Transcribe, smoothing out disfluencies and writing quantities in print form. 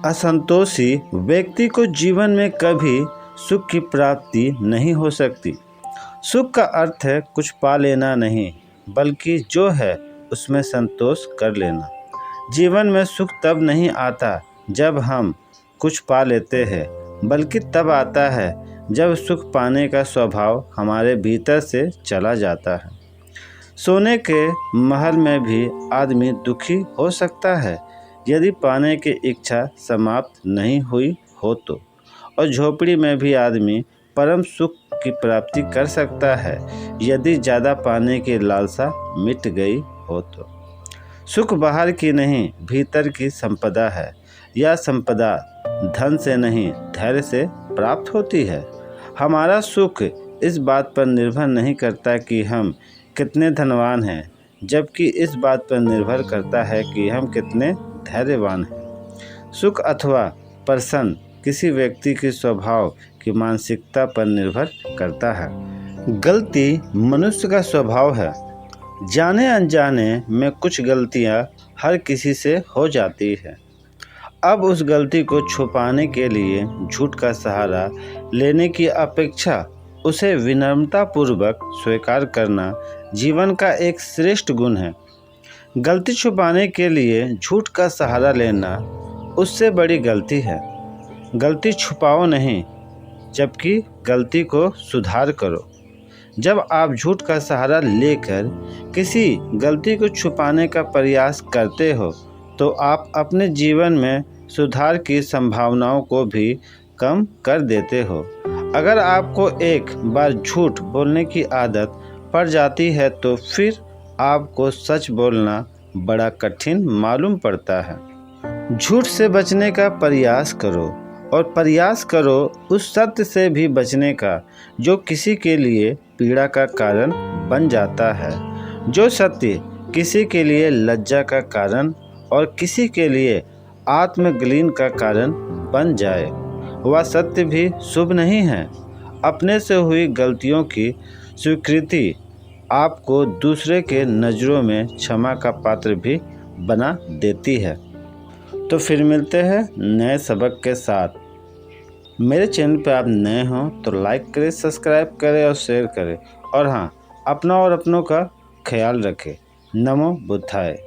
असंतोषी व्यक्ति को जीवन में कभी सुख की प्राप्ति नहीं हो सकती। सुख का अर्थ है कुछ पा लेना नहीं, बल्कि जो है उसमें संतोष कर लेना। जीवन में सुख तब नहीं आता जब हम कुछ पा लेते हैं, बल्कि तब आता है जब सुख पाने का स्वभाव हमारे भीतर से चला जाता है। सोने के महल में भी आदमी दुखी हो सकता है यदि पाने की इच्छा समाप्त नहीं हुई हो तो, और झोपड़ी में भी आदमी परम सुख की प्राप्ति कर सकता है यदि ज़्यादा पाने की लालसा मिट गई हो तो। सुख बाहर की नहीं, भीतर की संपदा है। यह संपदा धन से नहीं, धैर्य से प्राप्त होती है। हमारा सुख इस बात पर निर्भर नहीं करता कि हम कितने धनवान हैं, जबकि इस बात पर निर्भर करता है कि हम कितने धैर्यवान हैं। सुख अथवा प्रसन्न किसी व्यक्ति के स्वभाव की मानसिकता पर निर्भर करता है। गलती मनुष्य का स्वभाव है। जाने अनजाने में कुछ गलतियां हर किसी से हो जाती है। अब उस गलती को छुपाने के लिए झूठ का सहारा लेने की अपेक्षा उसे विनम्रतापूर्वक स्वीकार करना जीवन का एक श्रेष्ठ गुण है। गलती छुपाने के लिए झूठ का सहारा लेना उससे बड़ी गलती है। गलती छुपाओ नहीं, जबकि गलती को सुधार करो। जब आप झूठ का सहारा लेकर किसी गलती को छुपाने का प्रयास करते हो, तो आप अपने जीवन में सुधार की संभावनाओं को भी कम कर देते हो। अगर आपको एक बार झूठ बोलने की आदत पड़ जाती है, तो फिर आपको सच बोलना बड़ा कठिन मालूम पड़ता है। झूठ से बचने का प्रयास करो, और प्रयास करो उस सत्य से भी बचने का जो किसी के लिए पीड़ा का कारण बन जाता है। जो सत्य किसी के लिए लज्जा का कारण और किसी के लिए आत्मग्लानि का कारण बन जाए, वह सत्य भी शुभ नहीं है। अपने से हुई गलतियों की स्वीकृति आपको दूसरे के नज़रों में क्षमा का पात्र भी बना देती है। तो फिर मिलते हैं नए सबक के साथ। मेरे चैनल पर आप नए हों तो लाइक करें, सब्सक्राइब करें और शेयर करें। और हाँ, अपना और अपनों का ख्याल रखें। नमो बुद्धाय।